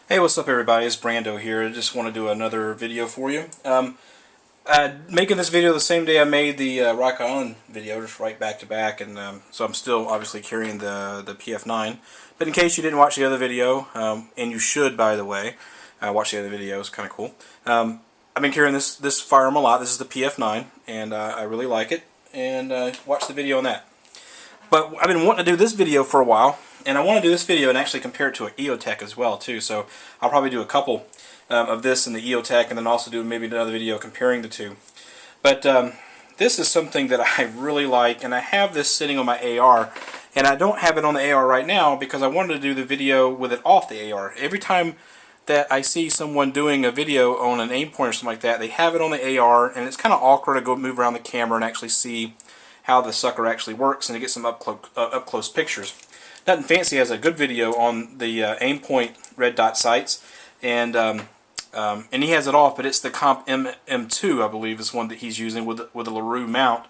Hey, what's up everybody? It's Brando here. I just want to do another video for you. Making this video the same day I made the Rock Island video, just right back to back, and so I'm still obviously carrying the PF9. But in case you didn't watch the other video, and you should, by the way, watch the other video. It's kind of cool. I've been carrying this firearm a lot. This is the PF9, and I really like it, and watch the video on that. But I've been wanting to do this video for a while, and I want to do this video and actually compare it to an EOTech as well too. So I'll probably do a couple of this and the EOTech, and then also do maybe another video comparing the two. But this is something that I really like, and I have this sitting on my AR, and I don't have it on the AR right now because I wanted to do the video with it off the AR. Every time that I see someone doing a video on an Aimpoint or something like that, they have it on the AR, and it's kind of awkward to go move around the camera and actually see how the sucker actually works and to get some up close pictures. Nothing fancy. Has a good video on the Aimpoint red dot sights, and he has it off, but it's the CompM4, I believe, is one that he's using with a LaRue mount.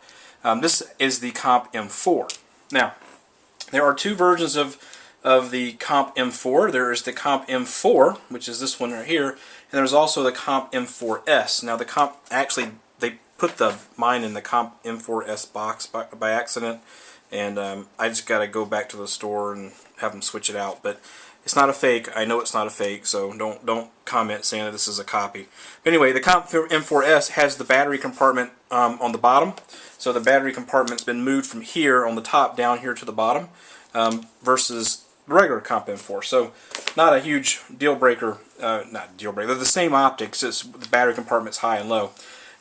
This is the CompM4. Now, there are two versions of the CompM4. There is the CompM4, which is this one right here, and there's also the CompM4S. Now, actually, they put mine in the CompM4S box by accident, and I just got to go back to the store and have them switch it out. But it's not a fake. I know it's not a fake, so don't comment saying that this is a copy. But anyway, the CompM4S has the battery compartment on the bottom. So the battery compartment's been moved from here on the top down here to the bottom, versus the regular CompM4. So not a huge deal breaker. Not deal breaker. They're the same optics. It's the battery compartment's high and low.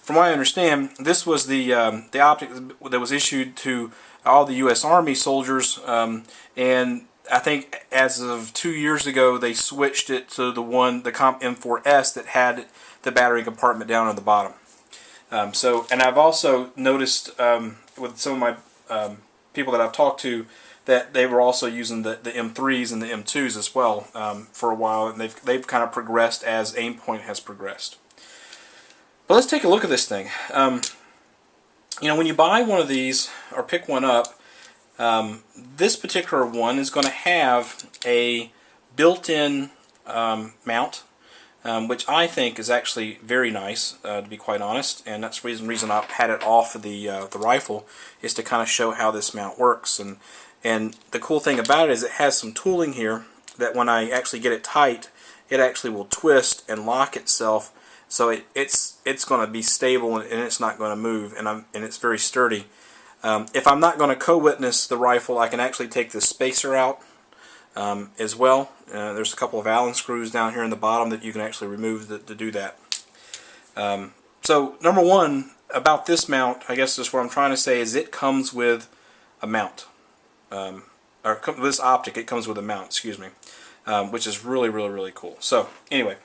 From what I understand, this was the optic that was issued to all the U.S. Army soldiers, and I think as of 2 years ago they switched it to the CompM4S that had the battery compartment down at the bottom. And I've also noticed with some of my people that I've talked to that they were also using the M3s and the M2s as well for a while, and they've kind of progressed as Aimpoint has progressed. But let's take a look at this thing. You know, when you buy one of these or pick one up, this particular one is going to have a built-in mount, which I think is actually very nice, to be quite honest. And that's the reason I had it off of the rifle, is to kind of show how this mount works. And the cool thing about it is it has some tooling here that when I actually get it tight, it actually will twist and lock itself. So it's going to be stable, and it's not going to move, and it's very sturdy. If I'm not going to co-witness the rifle, I can actually take the spacer out as well. There's a couple of Allen screws down here in the bottom that you can actually remove to do that. So number one about this mount, I guess is what I'm trying to say, is it comes with a mount. Or this optic, it comes with a mount, excuse me, which is really cool. So anyway,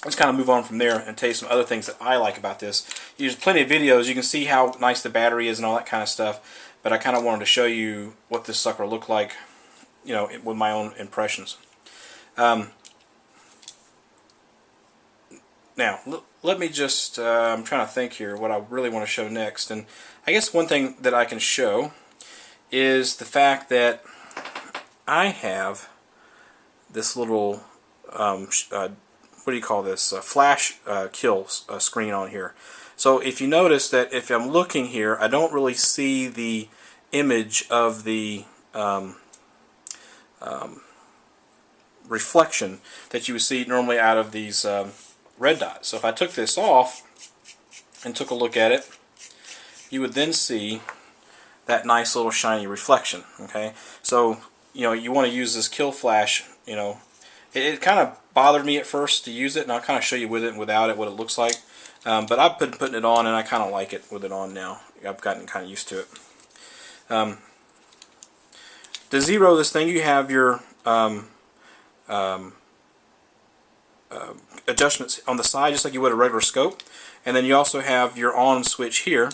let's kind of move on from there and tell you some other things that I like about this. There's plenty of videos. You can see how nice the battery is and all that kind of stuff. But I kind of wanted to show you what this sucker looked like, you know, with my own impressions. Now, let me just, I'm trying to think here what I really want to show next. And I guess one thing that I can show is the fact that I have this little what do you call this, flash kill screen on here. So if you notice that if I'm looking here, I don't really see the image of the reflection that you would see normally out of these red dots. So if I took this off and took a look at it, you would then see that nice little shiny reflection. Okay, so you know, you want to use this kill flash. You know, it kind of bothered me at first to use it, and I'll kind of show you with it and without it what it looks like. But I've been putting it on, and I kind of like it with it on now. I've gotten kind of used to it. To zero this thing, you have your adjustments on the side, just like you would a regular scope. And then you also have your on switch here,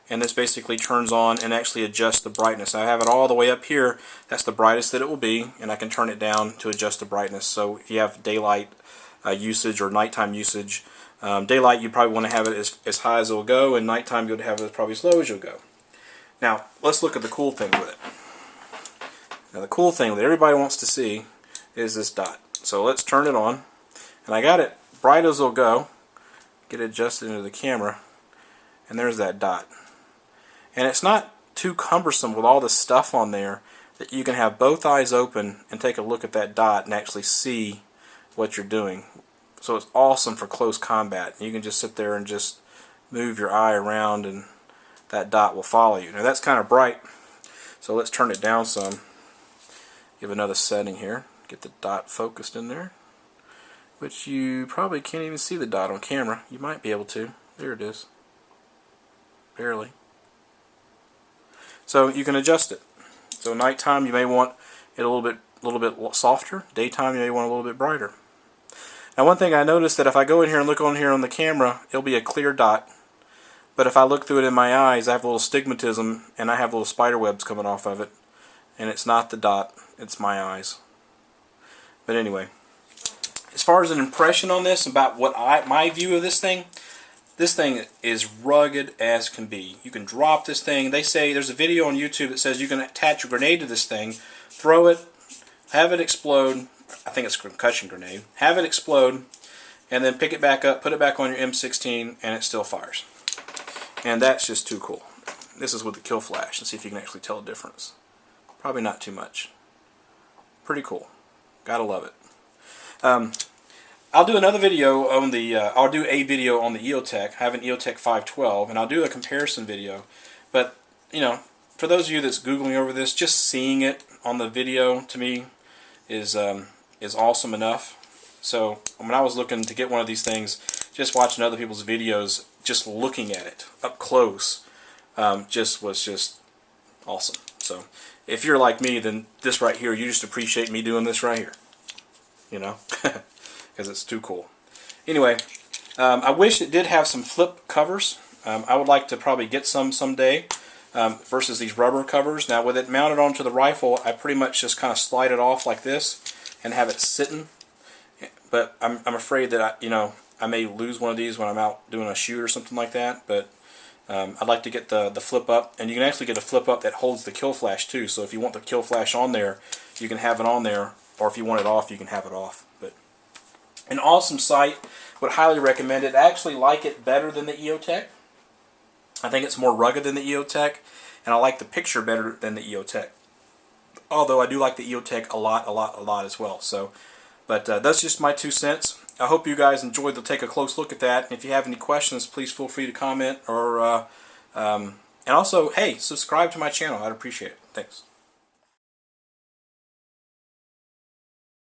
and this basically turns on and actually adjusts the brightness. I have it all the way up here. That's the brightest that it will be, and I can turn it down to adjust the brightness. So if you have daylight usage or nighttime usage, daylight you probably want to have it as high as it will go, and nighttime you would have it probably as low as you'll go. Now let's look at the cool thing with it. Now the cool thing that everybody wants to see is this dot. So let's turn it on. And I got it bright as it'll go. Get it adjusted into the camera. And there's that dot. And it's not too cumbersome with all this stuff on there that you can have both eyes open and take a look at that dot and actually see what you're doing. So it's awesome for close combat. You can just sit there and just move your eye around and that dot will follow you. Now that's kind of bright, so let's turn it down some. Give another setting here. Get the dot focused in there, which you probably can't even see the dot on camera. You might be able to. There it is. Barely. So you can adjust it. So nighttime you may want it a little bit softer. Daytime you may want a little bit brighter. Now one thing I noticed that if I go in here and look on here on the camera, it'll be a clear dot. But if I look through it in my eyes, I have a little stigmatism and I have little spider webs coming off of it. And it's not the dot, it's my eyes. But anyway, as far as an impression on this, about what my view of this thing is rugged as can be. You can drop this thing. They say, there's a video on YouTube that says you can attach a grenade to this thing, throw it, have it explode. I think it's a concussion grenade. Have it explode, and then pick it back up, put it back on your M16, and it still fires. And that's just too cool. This is with the kill flash. Let's see if you can actually tell a difference. Probably not too much. Pretty cool. Gotta love it. I'll do another video on the, I'll do a video on the EOTech. I have an EOTech 512, and I'll do a comparison video. But, you know, for those of you that's Googling over this, just seeing it on the video, to me, is awesome enough. So, when I was looking to get one of these things, just watching other people's videos, just looking at it up close, was just awesome. So, if you're like me, then this right here, you just appreciate me doing this right here. You know? Because it's too cool. Anyway, I wish it did have some flip covers. I would like to probably get some someday versus these rubber covers. Now with it mounted onto the rifle, I pretty much just kind of slide it off like this and have it sitting. But I'm afraid that I may lose one of these when I'm out doing a shoot or something like that. But I'd like to get the flip up, and you can actually get a flip up that holds the kill flash too. So if you want the kill flash on there, you can have it on there, or if you want it off, you can have it off. But an awesome sight. Would highly recommend it. I actually like it better than the EOTech. I think it's more rugged than the EOTech, and I like the picture better than the EOTech. Although I do like the EOTech a lot as well. So, but that's just my 2 cents. I hope you guys enjoyed to take a close look at that. And if you have any questions, please feel free to comment, or and also, hey, subscribe to my channel. I'd appreciate it. Thanks.